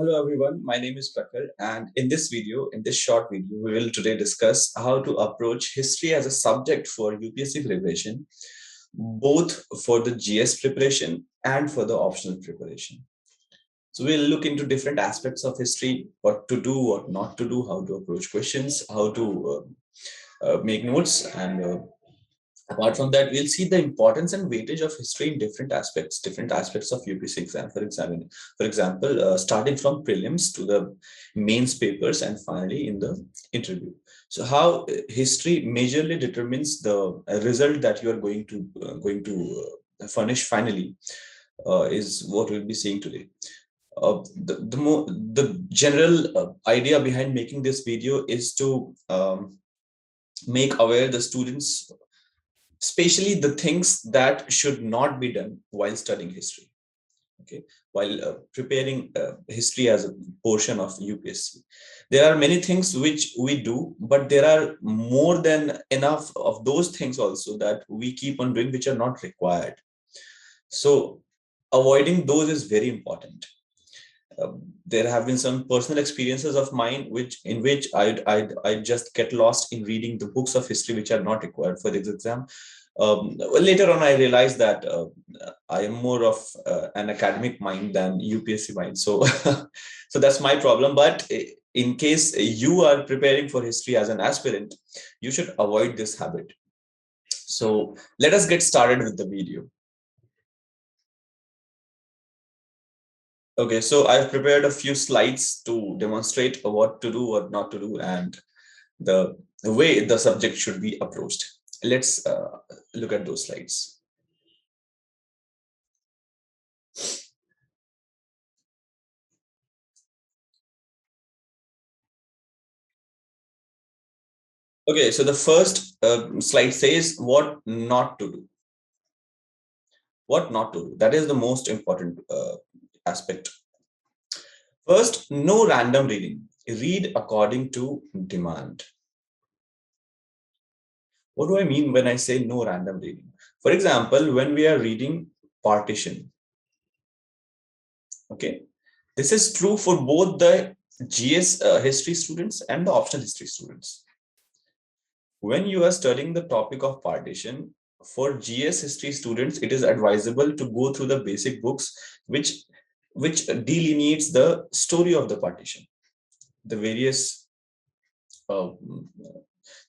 Hello everyone, my name is Prakhar, and in this video, in this short video, we will today discuss how to approach history as a subject for UPSC preparation, both for the GS preparation and for the optional preparation. So we'll look into different aspects of history, what to do, what not to do, how to approach questions, how to make notes, and apart from that, we'll see the importance and weightage of history in different aspects of UPSC exam. For example, starting from prelims to the mains papers and finally in the interview. So, how history majorly determines the result that you are going to furnish finally is what we'll be seeing today. The general idea behind making this video is to make aware the students, especially the things that should not be done while studying history, okay, while preparing history as a portion of UPSC. There are many things which we do, but there are more than enough of those things also that we keep on doing which are not required. So avoiding those is very important. There have been some personal experiences of mine which I just get lost in reading the books of history which are not required for this exam. Well, later on, I realized that I am more of an academic mind than UPSC mind. So, so that's my problem. But in case you are preparing for history as an aspirant, you should avoid this habit. So let us get started with the video. Okay, so I've prepared a few slides to demonstrate what to do, what not to do, and the way the subject should be approached. Let's look at those slides. Okay, so the first slide says what not to do. What not to do. That is the most important aspect. First, no random reading. Read according to demand. What do I mean when I say no random reading? For example, when we are reading partition, okay, this is true for both the GS history students and the optional history students. When you are studying the topic of partition, for GS history students, it is advisable to go through the basic books which delineates the story of the partition, the uh,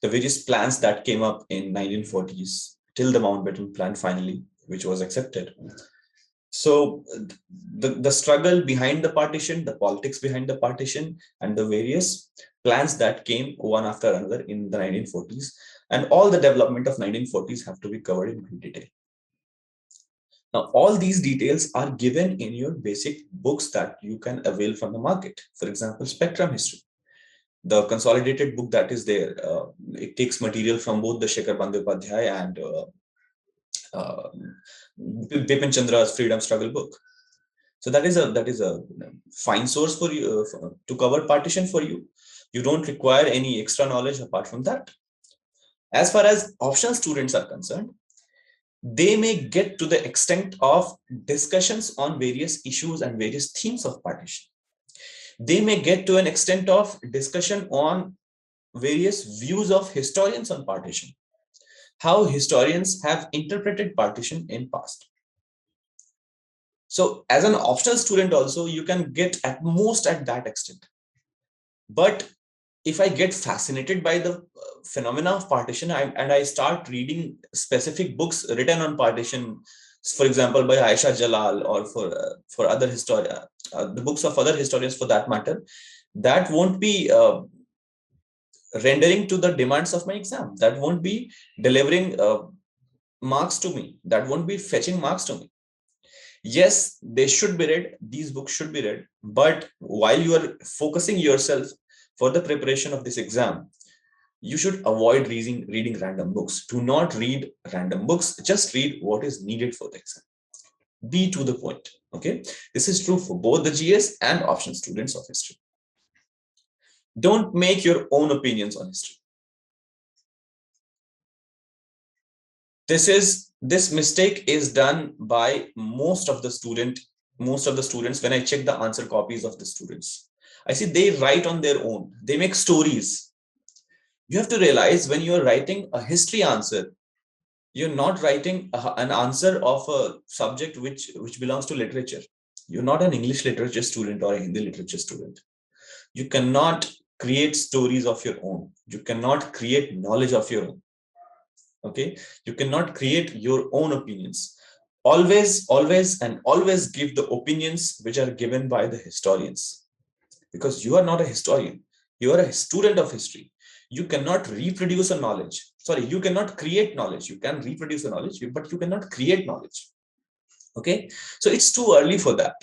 various plans that came up in 1940s till the Mountbatten Plan finally, which was accepted. So the struggle behind the partition, the politics behind the partition, and the various plans that came one after another in the 1940s, and all the development of 1940s have to be covered in detail. Now, all these details are given in your basic books that you can avail from the market. For example, Spectrum History, the consolidated book that is there. It takes material from both the Shekhar Bandyopadhyay and Bipin Chandra's Freedom Struggle book. So that is a fine source for you to cover partition for you. You don't require any extra knowledge apart from that. As far as optional students are concerned, they may get to the extent of discussions on various issues and various themes of partition. They may get to an extent of discussion on various views of historians on partition, how historians have interpreted partition in past. So as an optional student also, you can get at most at that extent. But if I get fascinated by the phenomena of partition and I start reading specific books written on partition, for example, by Aisha Jalal or for other historians, the books of other historians for that matter, that won't be rendering to the demands of my exam. That won't be delivering marks to me. That won't be fetching marks to me. Yes, they should be read. These books should be read. But while you are focusing yourself for the preparation of this exam, you should avoid reading random books. Do not read random books. Just read what is needed for the exam. Be to the point. Okay. This is true for both the GS and option students of history. Don't make your own opinions on history. This mistake is done by most of the student most of the students, when I check the answer copies of the students, I see they write on their own. They make stories. You have to realize when you're writing a history answer, you're not writing an answer of a subject which belongs to literature. You're not an English literature student or a Hindi literature student. You cannot create stories of your own. You cannot create knowledge of your own. Okay, you cannot create your own opinions. Always give the opinions which are given by the historians, because you are not a historian, you are a student of history. You cannot reproduce a knowledge, sorry, you cannot create knowledge. You can reproduce the knowledge, but you cannot create knowledge. Okay, so it's too early for that,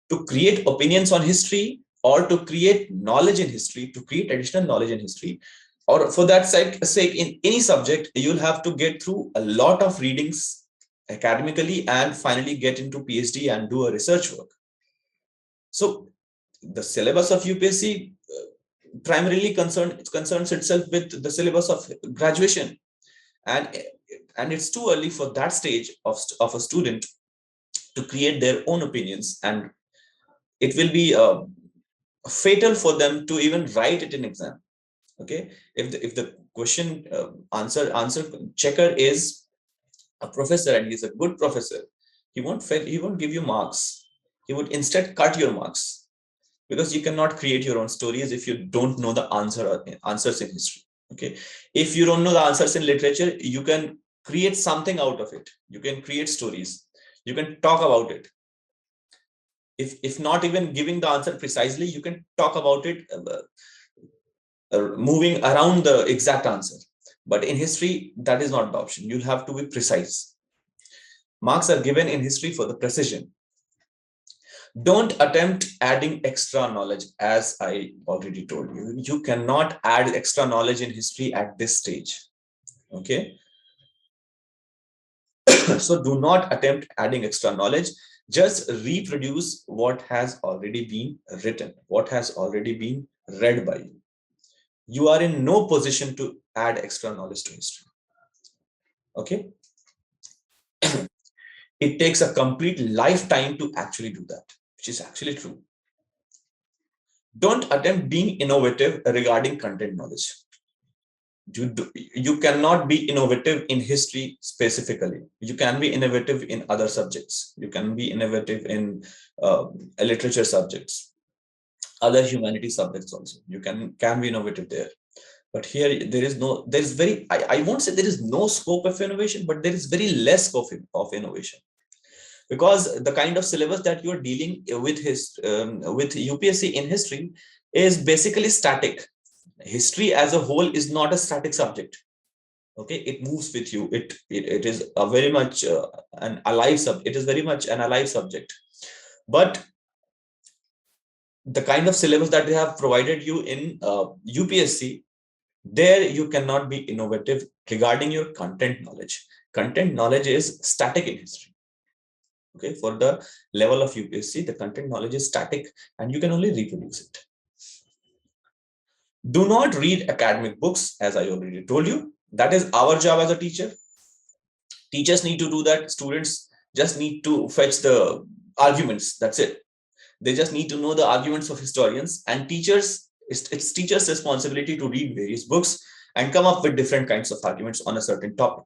to create opinions on history or to create knowledge in history, to create additional knowledge in history, or for that sake in any subject. You'll have to get through a lot of readings academically and finally get into PhD and do a research work. So the syllabus of UPSC primarily concerns itself with the syllabus of graduation, and it's too early for that stage of a student to create their own opinions, and it will be fatal for them to even write it in exam. Okay, if the question answer checker is a professor and he's a good professor, he won't give you marks. He would instead cut your marks, because you cannot create your own stories if you don't know the answers in history. Okay, if you don't know the answers in literature, you can create something out of it. You can create stories, you can talk about it. If not even giving the answer precisely, you can talk about it, moving around the exact answer. But in history, that is not the option. You'll have to be precise. Marks are given in history for the precision. Don't attempt adding extra knowledge. As I already told you, you cannot add extra knowledge in history at this stage. Okay, so do not attempt adding extra knowledge. Just reproduce what has already been written, what has already been read by you. You are in no position to add extra knowledge to history. Okay, it takes a complete lifetime to actually do that, which is actually true. Don't attempt being innovative regarding content knowledge. You cannot be innovative in history specifically. You can be innovative in other subjects. You can be innovative in literature subjects, other humanity subjects also. You can be innovative there. But here I won't say there is no scope of innovation, but there is very less scope of innovation, because the kind of syllabus that you're dealing with UPSC in history is basically static. History as a whole is not a static subject. Okay, it moves with you. It is a very much an alive subject. It is very much an alive subject. But the kind of syllabus that they have provided you in UPSC, there you cannot be innovative regarding your content knowledge. Content knowledge is static in history. Okay, for the level of UPSC, the content knowledge is static and you can only reproduce it. Do not read academic books, as I already told you. That is our job as a teacher. Teachers need to do that. Students just need to fetch the arguments. That's it. They just need to know the arguments of historians, and teachers, it's teachers' responsibility to read various books and come up with different kinds of arguments on a certain topic.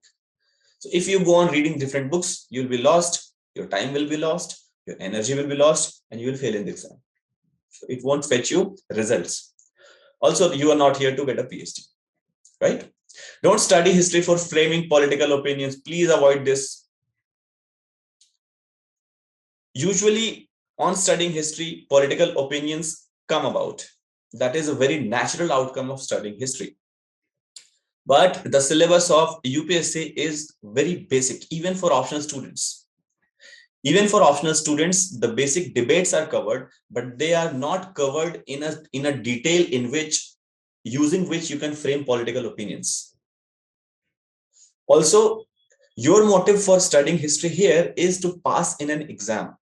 So if you go on reading different books, you'll be lost, your time will be lost, your energy will be lost, and you will fail in the exam. So it won't fetch you results. Also, you are not here to get a PhD, right? Don't study history for framing political opinions. Please avoid this. Usually, on studying history, political opinions come about. That is a very natural outcome of studying history. But the syllabus of UPSC is very basic, even for optional students. Even for optional students, the basic debates are covered, but they are not covered in a detail using which you can frame political opinions. Also, your motive for studying history here is to pass in an exam.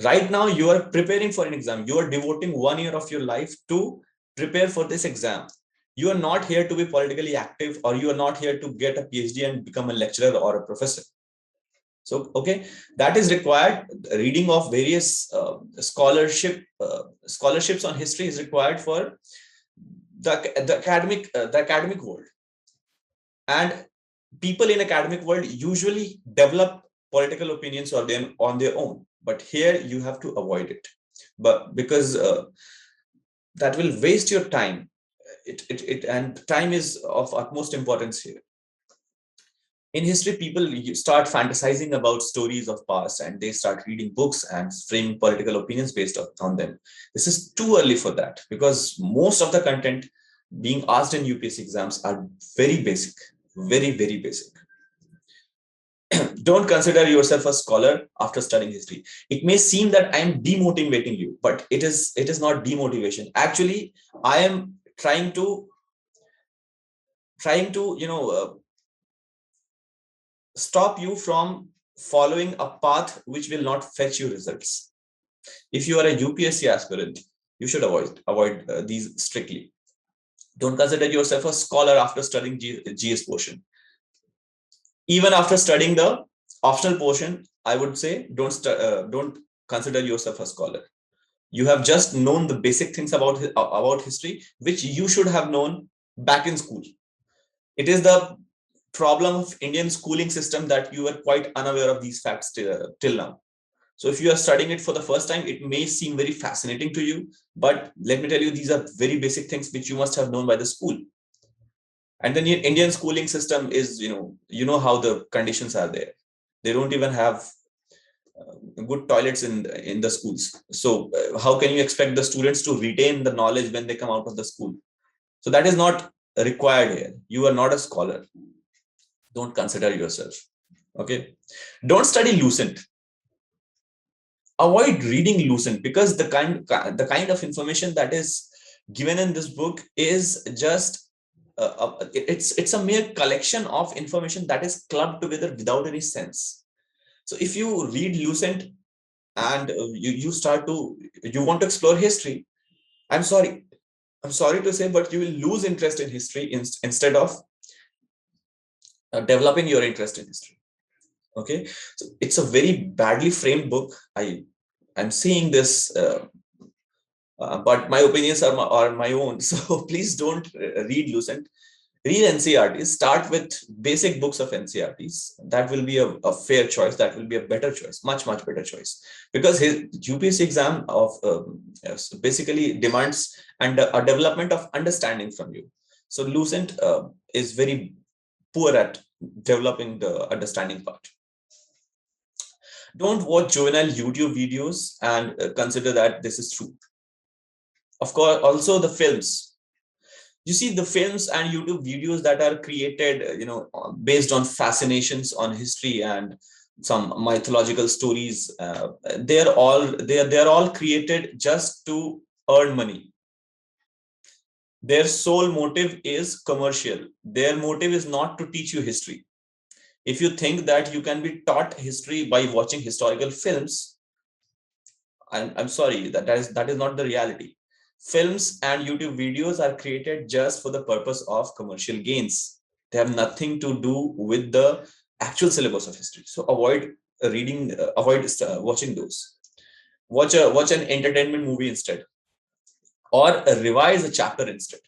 Right now, you are preparing for an exam. You are devoting 1 year of your life to prepare for this exam. You are not here to be politically active, or you are not here to get a PhD and become a lecturer or a professor. So, okay, that is required. Reading of various scholarships on history is required for the academic world. And people in academic world usually develop political opinions on their own. But here you have to avoid it. But because that will waste your time. And time is of utmost importance here. In history, people start fantasizing about stories of past, and they start reading books and framing political opinions based on them. This is too early for that, because most of the content being asked in UPSC exams are very basic, very basic. Don't consider yourself a scholar after studying history. It may seem that I am demotivating you, but it is not demotivation. Actually, I am trying to stop you from following a path which will not fetch you results. If you are a UPSC aspirant, you should avoid these strictly. Don't consider yourself a scholar after studying GS portion. Even after studying the optional portion, I would say don't consider yourself a scholar. You have just known the basic things about history, which you should have known back in school. It is the problem of Indian schooling system that you are quite unaware of these facts till now. So if you are studying it for the first time, it may seem very fascinating to you, but let me tell you, these are very basic things which you must have known by the school. And then the Indian schooling system is, how the conditions are there. They don't even have good toilets in the schools. So how can you expect the students to retain the knowledge when they come out of the school? So that is not required here. You are not a scholar. Don't consider yourself. Okay. Don't study Lucent. Avoid reading Lucent, because the kind of information that is given in this book is just it's a mere collection of information that is clubbed together without any sense. So if you read Lucent and you want to explore history, i'm sorry I'm sorry to say, but you will lose interest in history instead of developing your interest in history. Okay. So it's a very badly framed book. I'm seeing this but my opinions are my own. So please don't read Lucent. Read NCRTs. Start with basic books of NCRTs. That will be a fair choice. That will be a better choice, much better choice, because his UPSC exam of yes, basically demands and a development of understanding from you. So Lucent is very poor at developing the understanding part. Don't watch juvenile YouTube videos and consider that this is true. Of course, also the films. You see, the films and YouTube videos that are created, based on fascinations on history and some mythological stories, they're all created just to earn money. Their sole motive is commercial. Their motive is not to teach you history. If you think that you can be taught history by watching historical films, I'm sorry, that is not the reality. Films and YouTube videos are created just for the purpose of commercial gains. They have nothing to do with the actual syllabus of history. So avoid watching those. Watch an entertainment movie instead, or revise a chapter instead.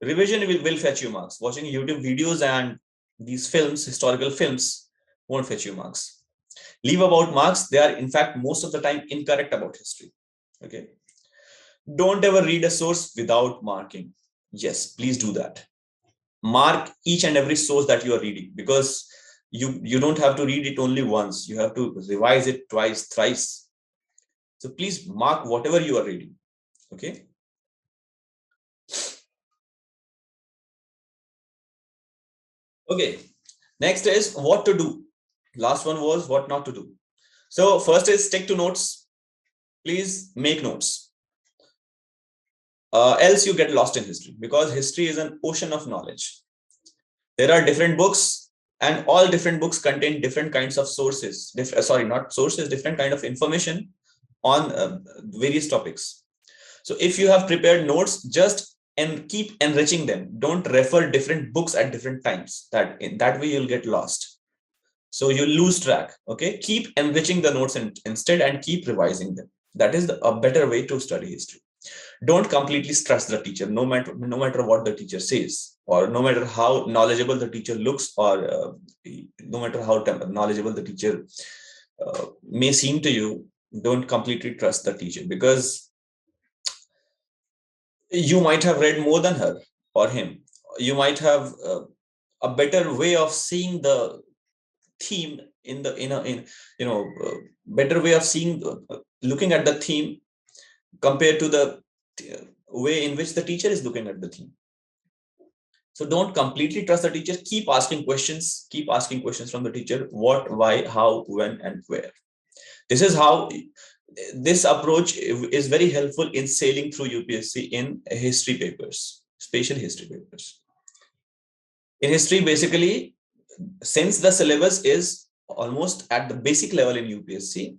Revision will fetch you marks. Watching YouTube videos and these films, historical films, won't fetch you marks. Leave about marks. They are, in fact, most of the time incorrect about history. Okay. Don't ever read a source without marking. Yes, please do that. Mark each and every source that you are reading, because you don't have to read it only once. You have to revise it twice, thrice. So please mark whatever you are reading. Okay. Okay. Next is what to do. Last one was what not to do. So first is stick to notes. Please make notes. Else you get lost in history, because history is an ocean of knowledge. There are different books, and all different books contain different kinds of sources. Not sources, different kind of information on various topics. So if you have prepared notes, just and keep enriching them. Don't refer different books at different times. That in that way you'll get lost. So you lose track. Okay, keep enriching the notes instead, and keep revising them. That is a better way to study history. Don't completely trust the teacher, no matter what the teacher says, or no matter how knowledgeable the teacher looks, or no matter how knowledgeable the teacher may seem to you. Don't completely trust the teacher, because you might have read more than her or him. You might have a better way of seeing the theme in better way of seeing, looking at the theme, compared to the way in which the teacher is looking at the theme. So don't completely trust the teacher. Keep asking questions. Keep asking questions from the teacher: what, why, how, when, and where. This is how this approach is very helpful in sailing through UPSC in history papers, special history papers. In history, basically, since the syllabus is almost at the basic level in UPSC,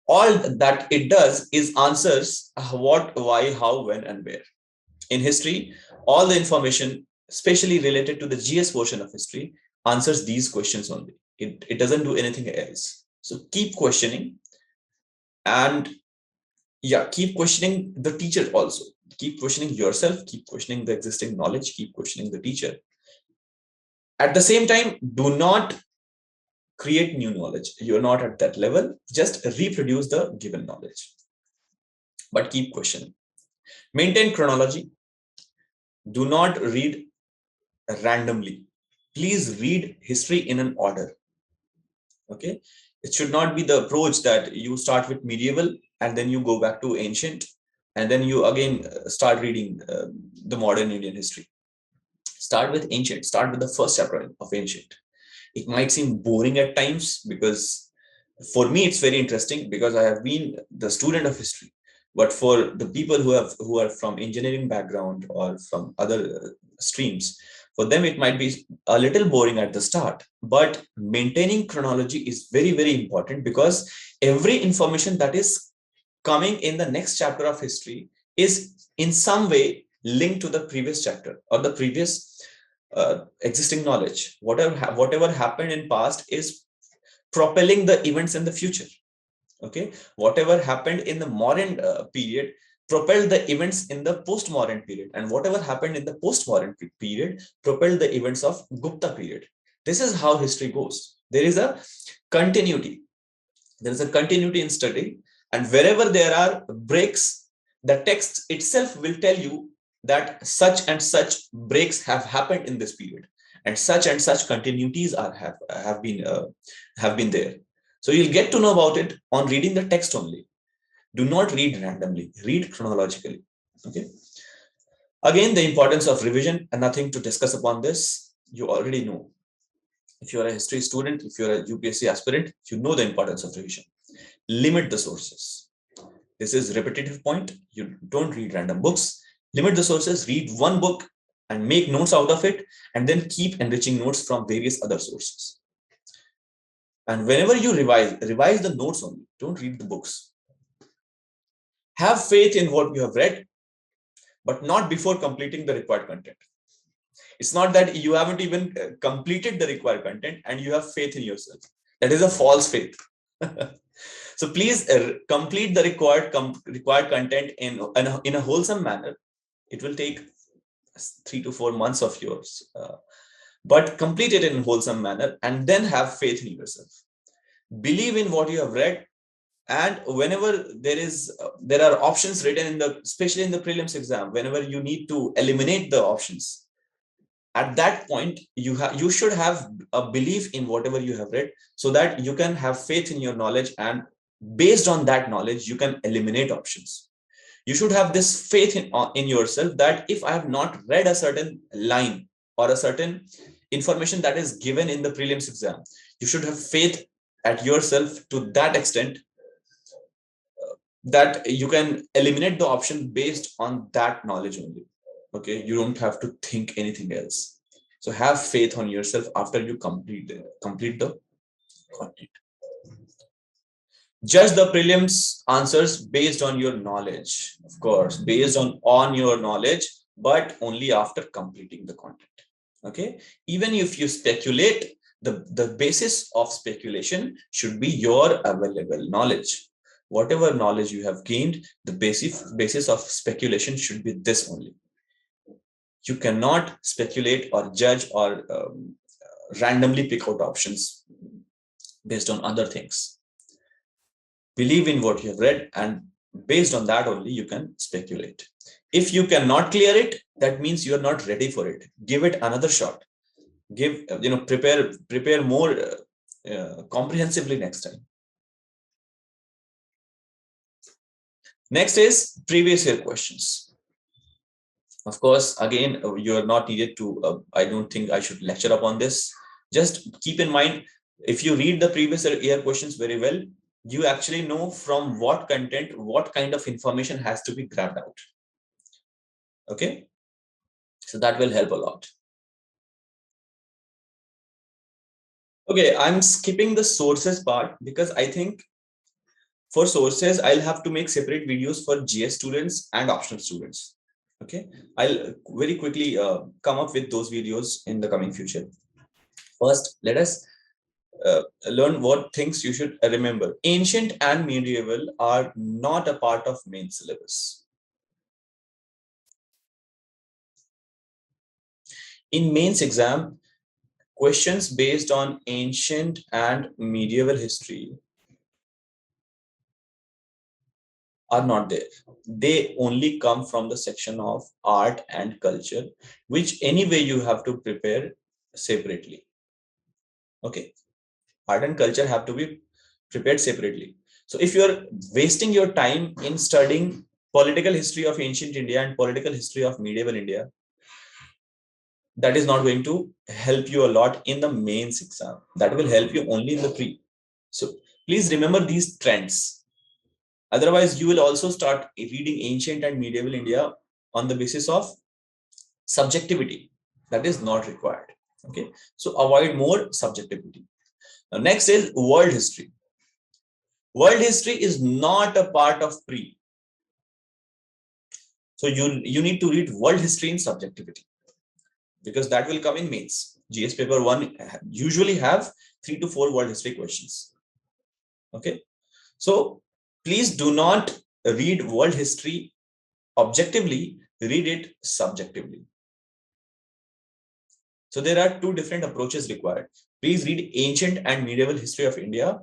all that it does is answers what, why, how, when, and where. In history, all the information, especially related to the GS portion of history, answers these questions only. It doesn't do anything else. So keep questioning, and yeah, keep questioning the teacher also. Keep questioning yourself, keep questioning the existing knowledge, keep questioning the teacher. At the same time, do not create new knowledge. You're not at that level. Just reproduce the given knowledge, but keep questioning. Maintain chronology. Do not read randomly. Please read history in an order. Okay, it should not be the approach that you start with medieval and then you go back to ancient, and then you again start reading the modern Indian history. Start with ancient. Start with the first chapter of ancient. It might seem boring at times, because for me it's very interesting, because I have been the student of history. But for the people who are from engineering background or from other streams, for them it might be a little boring at the start. But maintaining chronology is very, very important, because every information that is coming in the next chapter of history is in some way linked to the previous chapter or the previous existing knowledge. Whatever happened in past is propelling the events in the future. Okay, whatever happened in the modern period propelled the events in the post-modern period, and whatever happened in the post-modern period propelled the events of Gupta period. This is how history goes. There is a continuity. There is a continuity in study, and wherever there are breaks, the text itself will tell you that such and such breaks have happened in this period, and such continuities have been there. So you'll get to know about it on reading the text only. Do not read randomly. Read chronologically. Okay. Again, the importance of revision, and nothing to discuss upon this. You already know. If you're a history student, if you're a UPSC aspirant, you know the importance of revision. Limit the sources. This is repetitive point. You don't read random books. Limit the sources. Read one book and make notes out of it, and then keep enriching notes from various other sources. And whenever you revise the notes only. Don't read the books. Have faith in what you have read, but not before completing the required content. It's not that you haven't even completed the required content and you have faith in yourself. That is a false faith. So please complete the required content in a wholesome manner. It will take 3 to 4 months of yours, but complete it in a wholesome manner, and then have faith in yourself. Believe in what you have read, and whenever there are options written especially in the prelims exam, whenever you need to eliminate the options, at that point you should have a belief in whatever you have read, so that you can have faith in your knowledge, and based on that knowledge you can eliminate options. You should have this faith in yourself, that if I have not read a certain line or a certain information that is given in the prelims exam, you should have faith at yourself to that extent that you can eliminate the option based on that knowledge only. Okay, you don't have to think anything else. So have faith on yourself after you complete the content. Judge the prelims answers based on your knowledge, of course, based on your knowledge, but only after completing the content. Okay, even if you speculate the basis of speculation should be your available knowledge. Whatever knowledge you have gained, the basis of speculation should be this only. You cannot speculate or judge or randomly pick out options based on other things. Believe in what you have read, and based on that only you can speculate. If you cannot clear it, that means you are not ready for it. Give it another shot. Prepare more comprehensively next time. Next is previous year questions. Of course, again, you are not needed to, I don't think I should lecture upon this. Just keep in mind, if you read the previous year questions very well, you actually know from what content, what kind of information has to be grabbed out. Okay, so that will help a lot. Okay, I'm skipping the sources part because I think for sources, I'll have to make separate videos for GS students and optional students. Okay, I'll very quickly come up with those videos in the coming future. First, let us learn what things you should remember. Ancient and medieval are not a part of main syllabus. In mains exam, questions based on ancient and medieval history are not there. They only come from the section of art and culture, which anyway you have to prepare separately. Okay, art and culture have to be prepared separately. So if you're wasting your time in studying political history of ancient India and political history of medieval India, that is not going to help you a lot in the mains exam. That will help you only in the pre. So please remember these trends. Otherwise, you will also start reading ancient and medieval India on the basis of subjectivity. That is not required. Okay, so avoid more subjectivity. Now, next is world history. World history is not a part of pre. So you need to read world history in subjectivity, because that will come in mains. GS paper 1 usually have 3 to 4 world history questions. Okay, so please do not read world history objectively, read it subjectively. So there are two different approaches required. Please read ancient and medieval history of India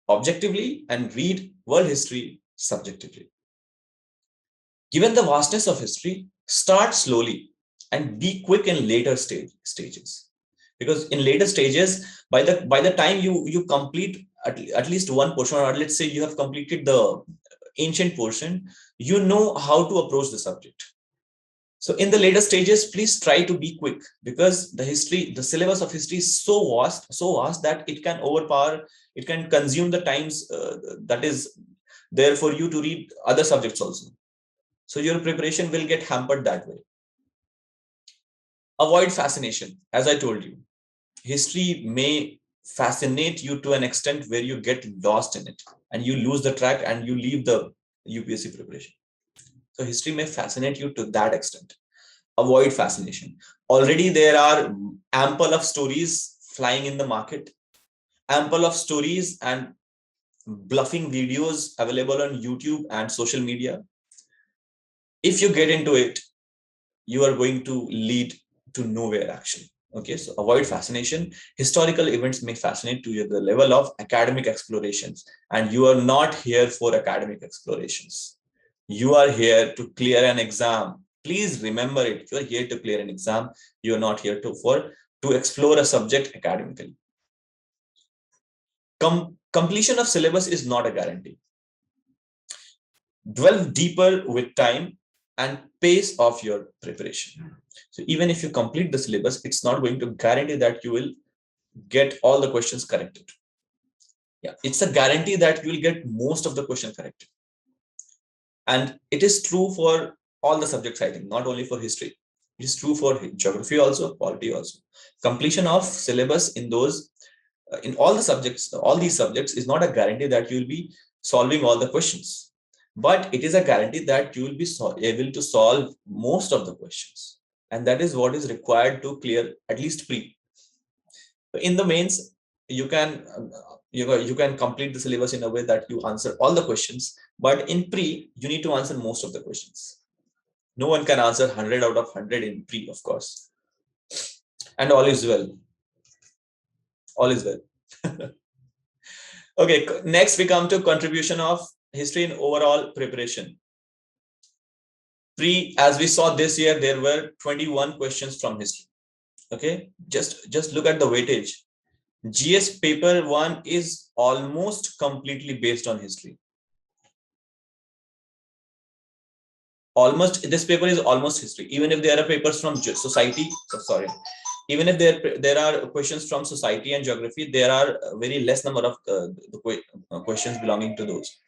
objectively and read world history subjectively. Given the vastness of history, start slowly and be quick in later stages. Because in later stages, by the time you complete at least one portion, or let's say you have completed the ancient portion, you know how to approach the subject. So in the later stages, please try to be quick, because the syllabus of history is so vast that it can overpower, it can consume the times that is there for you to read other subjects also. So your preparation will get hampered that way. Avoid fascination. As I told you, history may fascinate you to an extent where you get lost in it and you lose the track and you leave the UPSC preparation. So history may fascinate you to that extent. Avoid fascination. Already there are ample of stories flying in the market, ample of stories and bluffing videos available on YouTube and social media. If you get into it, you are going to lead to nowhere actually. Okay, so avoid fascination. Historical events may fascinate to you at the level of academic explorations, and you are not here for academic explorations. You are here to clear an exam. Please remember it. You are here to clear an exam. You are not here to explore a subject academically. Completion of syllabus is not a guarantee. Delve deeper with time and pace of your preparation. So even if you complete the syllabus, it's not going to guarantee that you will get all the questions corrected. Yeah, it's a guarantee that you will get most of the question corrected. And it is true for all the subjects, I think, not only for history. It is true for geography also, polity also. Completion of syllabus in those, in all the subjects, all these subjects is not a guarantee that you will be solving all the questions. But it is a guarantee that you will be able to solve most of the questions. And that is what is required to clear at least pre. In the mains, you can you can complete the syllabus in a way that you answer all the questions, but in pre you need to answer most of the questions. No one can answer 100 out of 100 in pre, of course, and all is well. All is well. Okay, next we come to contribution of history in overall preparation. Pre, as we saw this year, there were 21 questions from history. Okay, just look at the weightage. GS paper 1 is almost completely based on history. Almost, this paper is almost history. Even if there are papers from society, even if there are questions from society and geography, there are very less number of questions belonging to those.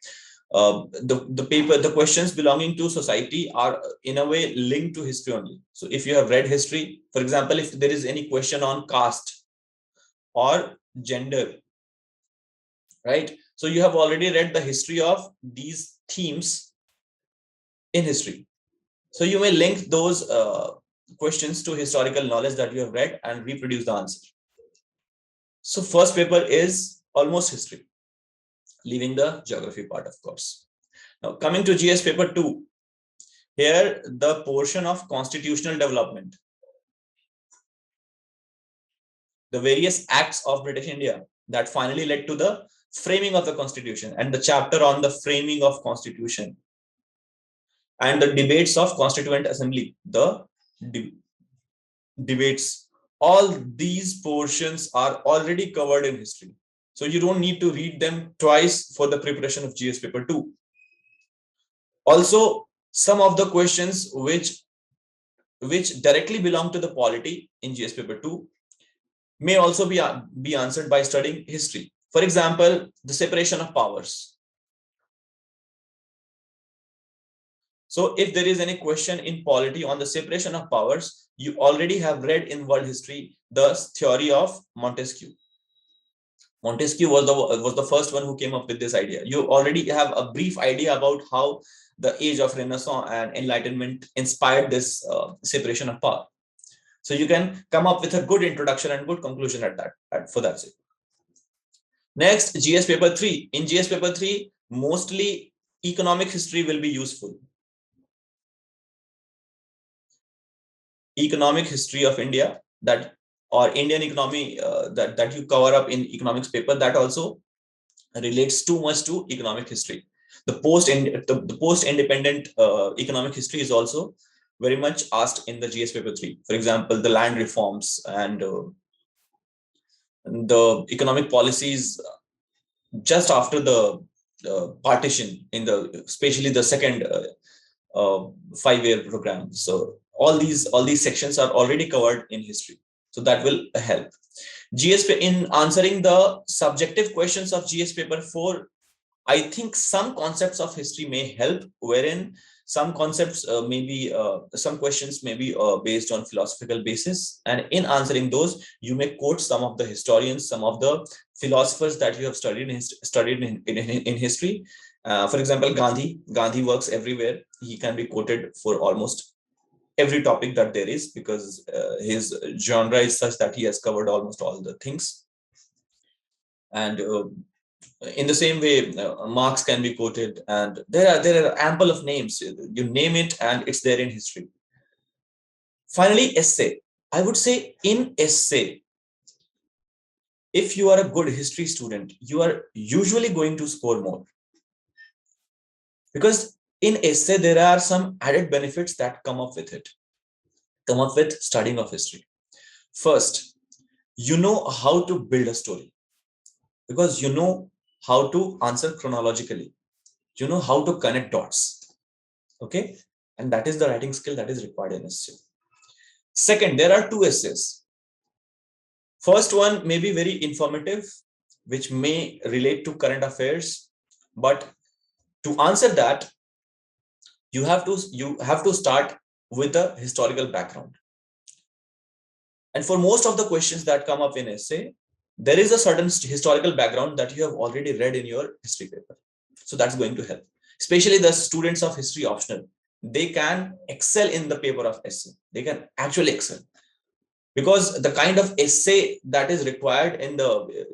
The questions belonging to society are in a way linked to history only. So if you have read history, for example, if there is any question on caste or gender, right? So you have already read the history of these themes in history. So you may link those questions to historical knowledge that you have read and reproduce the answer. So first paper is almost history, leaving the geography part, of course. Now coming to GS paper 2, here the portion of constitutional development, the various acts of British India that finally led to the framing of the constitution, and the chapter on the framing of constitution, and the debates of Constituent Assembly, the debates. All these portions are already covered in history. So you don't need to read them twice for the preparation of GS paper 2. Also, some of the questions which directly belong to the polity in GS paper 2 may also be answered by studying history. For example, the separation of powers. So if there is any question in polity on the separation of powers, you already have read in world history the theory of Montesquieu. Montesquieu was the first one who came up with this idea. You already have a brief idea about how the age of Renaissance and Enlightenment inspired this separation of power. So you can come up with a good introduction and good conclusion at that for that sake. Next, GS paper 3. In GS paper 3, mostly economic history will be useful. Economic history of India, that or Indian economy that you cover up in economics paper, that also relates too much to economic history. The post independent economic history is also very much asked in the GS paper 3. For example, the land reforms and the economic policies just after the partition in the especially the second 5-year program. So all these sections are already covered in history, so that will help. GS in answering the subjective questions of GS paper 4, I think some concepts of history may help, wherein some concepts some questions may be based on philosophical basis, and in answering those you may quote some of the historians, some of the philosophers that you have studied in history. For example, Gandhi works everywhere. He can be quoted for almost every topic that there is, because his genre is such that he has covered almost all the things. And in the same way, Marx can be quoted, and there are ample of names. You name it, and it's there in history. Finally, essay. I would say in essay, if you are a good history student, you are usually going to score more, because in essay there are some added benefits that come up with studying of history. First, you know how to build a story, because you know how to answer chronologically, you know how to connect dots. Okay, and that is the writing skill that is required in essay. Second, there are 2 essays. First one may be very informative, which may relate to current affairs, but to answer that, you have to start with a historical background. And for most of the questions that come up in essay, there is a certain historical background that you have already read in your history paper. So that's going to help, especially the students of history optional. They can excel in the paper of essay. They can actually excel. because the kind of essay that is required in the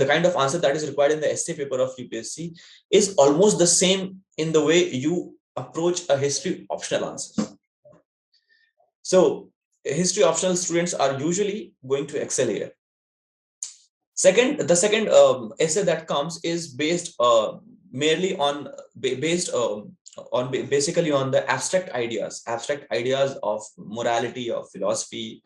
kind of answer that is required in the essay paper of UPSC is almost the same in the way you approach a history optional answer. So history optional students are usually going to excel here. The second essay that comes is based merely on basically on the abstract ideas of morality, of philosophy,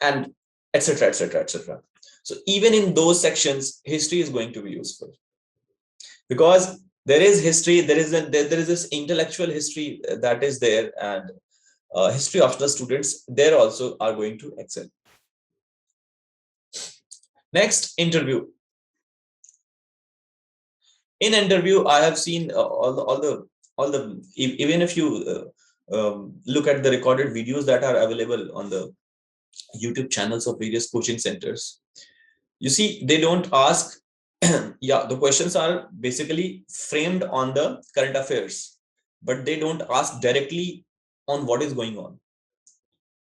and etc., etc., etc. So even in those sections, history is going to be useful, because there is history, there is this intellectual history that is there, and history optional students there also are going to excel. Next, interview. In interview, I have seen all the even if you look at the recorded videos that are available on the YouTube channels of various coaching centers, you see they don't ask. Yeah, the questions are basically framed on the current affairs, but they don't ask directly on what is going on.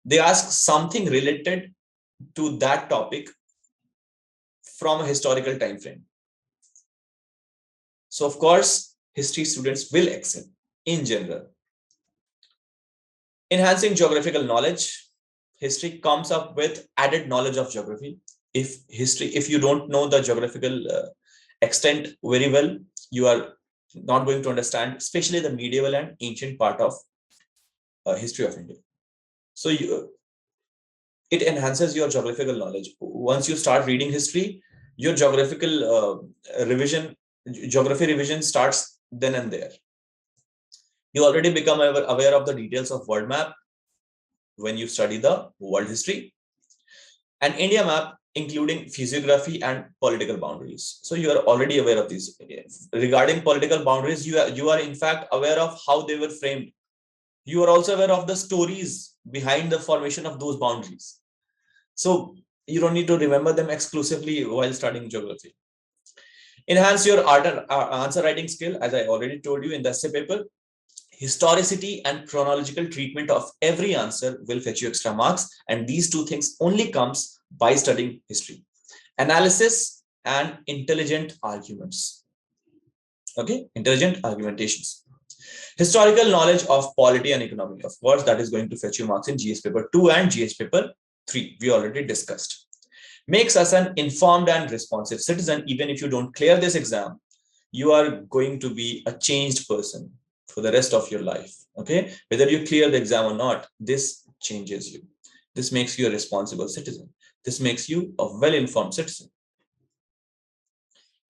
They ask something related to that topic from a historical time frame. So of course, history students will excel in general. Enhancing geographical knowledge. History comes up with added knowledge of geography. If you don't know the geographical extent very well, you are not going to understand, especially the medieval and ancient part of history of India. So it enhances your geographical knowledge. Once you start reading history, your geography revision starts then and there. You already become aware of the details of world map when you study the world history, and India map, including physiography and political boundaries. So you are already aware of these. Regarding political boundaries, you are in fact aware of how they were framed. You are also aware of the stories behind the formation of those boundaries. So you don't need to remember them exclusively while studying geography. Enhance your answer writing skill, as I already told you in the essay paper. Historicity and chronological treatment of every answer will fetch you extra marks, and these two things only comes by studying history. Analysis and intelligent arguments. Okay, intelligent argumentations. Historical knowledge of polity and economy. Of course, that is going to fetch you marks in GS paper 2 and GS paper 3. We already discussed. Makes us an informed and responsive citizen. Even if you don't clear this exam, you are going to be a changed person for the rest of your life. Okay, whether you clear the exam or not, this changes you. This makes you a responsible citizen. This makes you a well-informed citizen.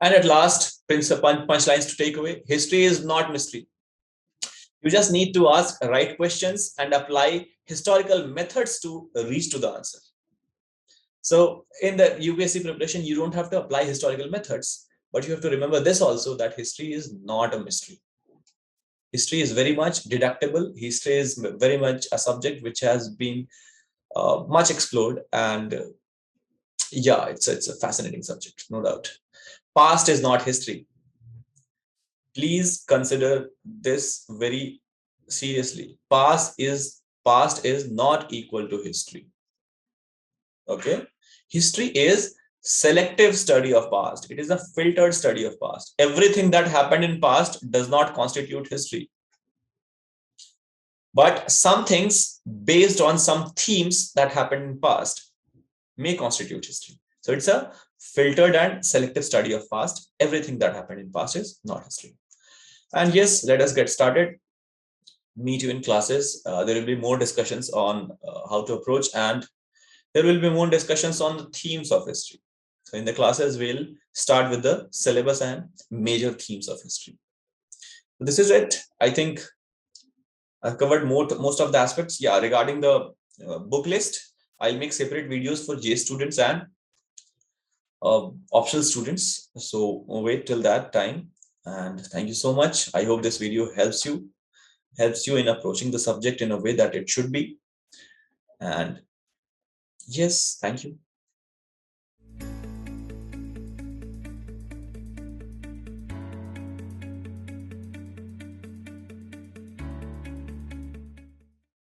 And at last, punchlines to take away. History is not mystery. You just need to ask right questions and apply historical methods to reach to the answer. So in the UPSC preparation, you don't have to apply historical methods, but you have to remember this also, that history is not a mystery. History is very much deductible. History is very much a subject which has been much explored, and yeah, it's a fascinating subject, no doubt. Past is not history. Please consider this very seriously. Past is not equal to history. Okay, history is selective study of past. It is a filtered study of past. Everything that happened in past does not constitute history, but some things based on some themes that happened in past may constitute history. So it's a filtered and selective study of past. Everything that happened in past is not history. And yes, let us get started. Meet you in classes. There will be more discussions on how to approach, and there will be more discussions on the themes of history. So in the classes, we'll start with the syllabus and major themes of history. So this is it. I think I've covered most of the aspects. Yeah, regarding the book list, I'll make separate videos for J students and optional students. So wait till that time. And thank you so much. I hope this video helps you in approaching the subject in a way that it should be. And yes, thank you.